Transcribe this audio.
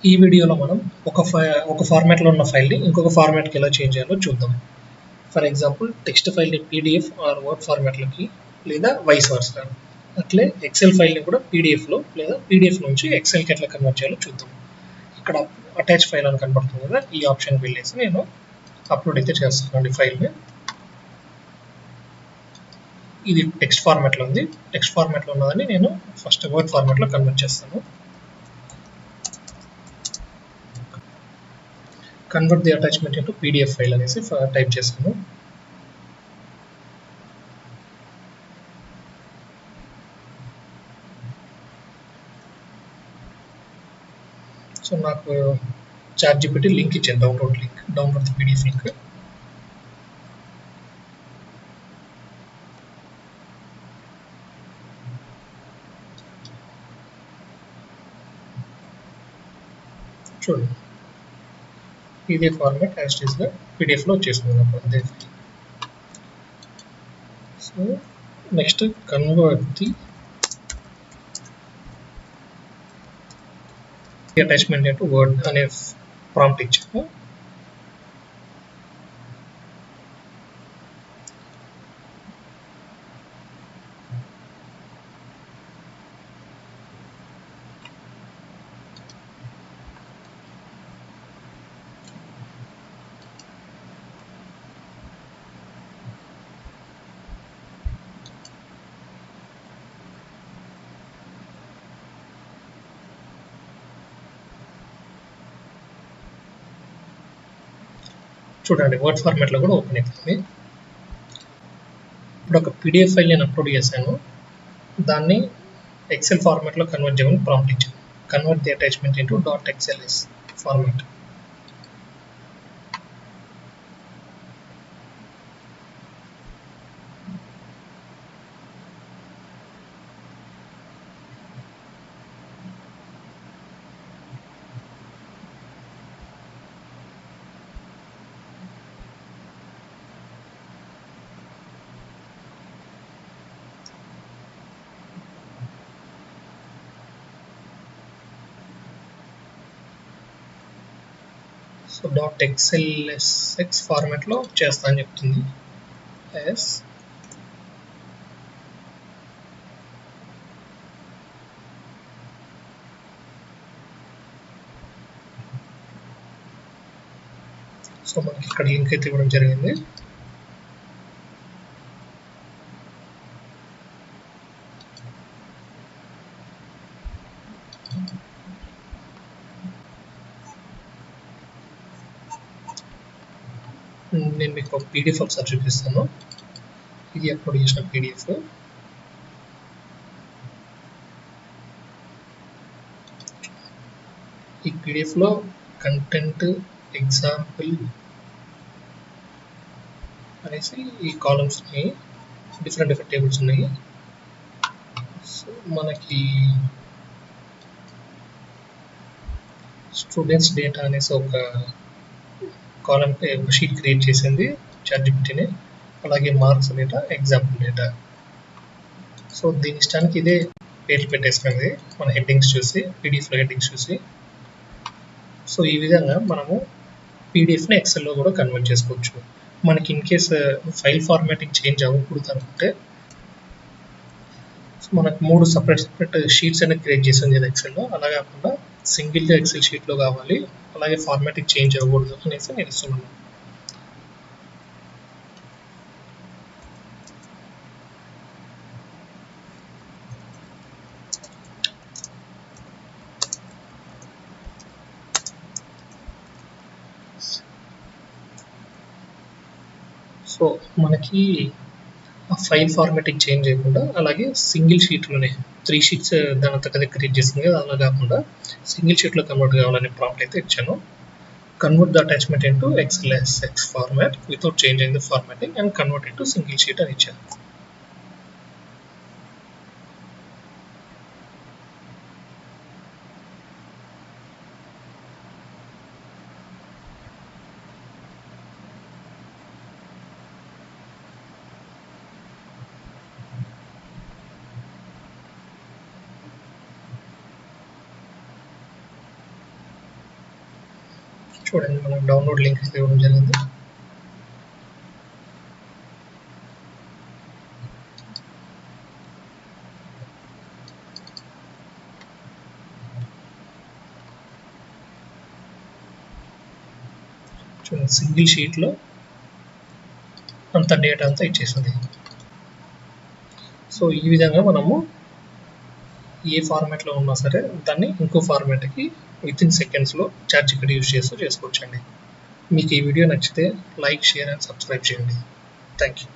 ఈ వీడియోలో మనం ఒక ఫార్మాట్లో ఉన్న ఫైల్ని ఇంకొక ఫార్మాట్కి ఎలా చేంజ్ చేయాలో చూద్దాం. ఫర్ ఎగ్జాంపుల్ టెక్స్ట్ ఫైల్ని పీడిఎఫ్ ఆర్ వర్డ్ ఫార్మాట్లోకి లేదా వైస్ వర్సా. అట్లే ఎక్సెల్ ఫైల్ని కూడా పీడిఎఫ్లో లేదా పీడిఎఫ్ నుంచి ఎక్సెల్కి ఎట్లా కన్వర్ట్ చేయాలో చూద్దాం. ఇక్కడ అటాచ్ ఫైల్ అని కనబడుతుంది కదా, ఈ ఆప్షన్కి వెళ్ళేసి నేను అప్లోడ్ అయితే చేస్తానండి ఫైల్ని. ఇది టెక్స్ట్ ఫార్మాట్లో ఉంది. టెక్స్ట్ ఫార్మాట్లో ఉన్నదని నేను ఫస్ట్ వర్డ్ ఫార్మాట్లో కన్వర్ట్ చేస్తాను. Convert the attachment into PDF file అనేసి టైప్ చేస్తాను. సో నాకు ChatGPT లింక్ ఇచ్చాను, డౌన్లోడ్ ది పీడిఎఫ్ లింక్. చూడండి, ఇదే ఫార్మాట్ యాజ్ ఇట్ ఈస్గా పీడిఎఫ్లో వచ్చేసింది నాకు అదే. So next convert the attachment into word అనే ప్రాంప్ట్ ఇచ్చాము. చూడండి, వర్డ్ ఫార్మాట్లో కూడా ఓపెన్ అవుతుంది. ఇప్పుడు ఒక పీడిఎఫ్ ఫైల్ నేను అప్లోడ్ చేశాను, దాన్ని ఎక్సెల్ ఫార్మాట్లో కన్వర్ట్ చేయమని ప్రాంప్ట్ ఇచ్చాను. Convert the attachment into .xls format. So .xlsx ఫార్మాట్లో చేస్తా అని చెప్తుంది. ఎస్ సో మనకి ఇక్కడ లింక్ అయితే ఇవ్వడం జరిగింది. నేను మీకు ఒక పీడిఎఫ్ ఒకసారి చూపిస్తాను. ఇది అప్లోడ్ చేసిన పీడిఎఫ్. ఈ పీడిఎఫ్లో కంటెంట్ ఎగ్జాంపుల్ అనేసి ఈ కాలమ్స్ ఉన్నాయి, డిఫరెంట్ టేబుల్స్ ఉన్నాయి. సో మనకి స్టూడెంట్స్ డేటా అనేసి ఒక కాలమ్ ఒక షీట్ క్రియేట్ చేసింది ChatGPTని. అలాగే marks data, example data. So దీని ఇష్టానికి ఇదే పేర్లు పెట్టేసుకుంది మన హెడ్డింగ్స్ చూసి, పీడిఎఫ్లో హెడ్డింగ్స్ చూసి. సో ఈ విధంగా మనము పీడిఎఫ్ని ఎక్సెల్లో కూడా కన్వర్ట్ చేసుకోవచ్చు. మనకి in case file formatting change అవ్వకూడదు అనుకుంటే, మనకు 3 సపరేట్ షీట్స్ అనేది క్రియేట్ చేసింది ఇది ఎక్సెల్లో. అలా కాకుండా సింగిల్గా ఎక్సెల్ షీట్లో కావాలి, అలాగే ఫార్మాటింగ్ చేంజ్ అవ్వకూడదు అనేసి నేను ఇస్తున్నాను. సో మనకి ఆ ఫైల్ ఫార్మాటింగ్ చేంజ్ చేయకుండా, అలాగే సింగిల్ షీట్లోనే 3 షీట్స్ దాని అంతటా క్రియేట్ చేసింది కదా, అలా కాకుండా సింగిల్ షీట్లో కన్వర్ట్ కావాలనే ప్రాంప్ట్ అయితే ఇచ్చాను. Convert the attachment into XLSX format without changing the formatting and convert into single sheet అని ఇచ్చాను. చూడండి మనకు డౌన్లోడ్ లింక్ అయితే ఇవ్వడం జరిగింది. చూడండి సింగిల్ షీట్లో అంత డేటా అంతా ఇచ్చేసింది. సో ఈ విధంగా మనము ఏ ఫార్మాట్లో ఉన్నా సరే దాన్ని ఇంకో ఫార్మాట్కి వితిన్ సెకండ్స్లో చాట్‌జీపీటీ యూజ్ చేస్తూ చేసుకోవచ్చండి. మీకు ఈ వీడియో నచ్చితే లైక్, షేర్ అండ్ సబ్స్క్రైబ్ చేయండి. Thank you.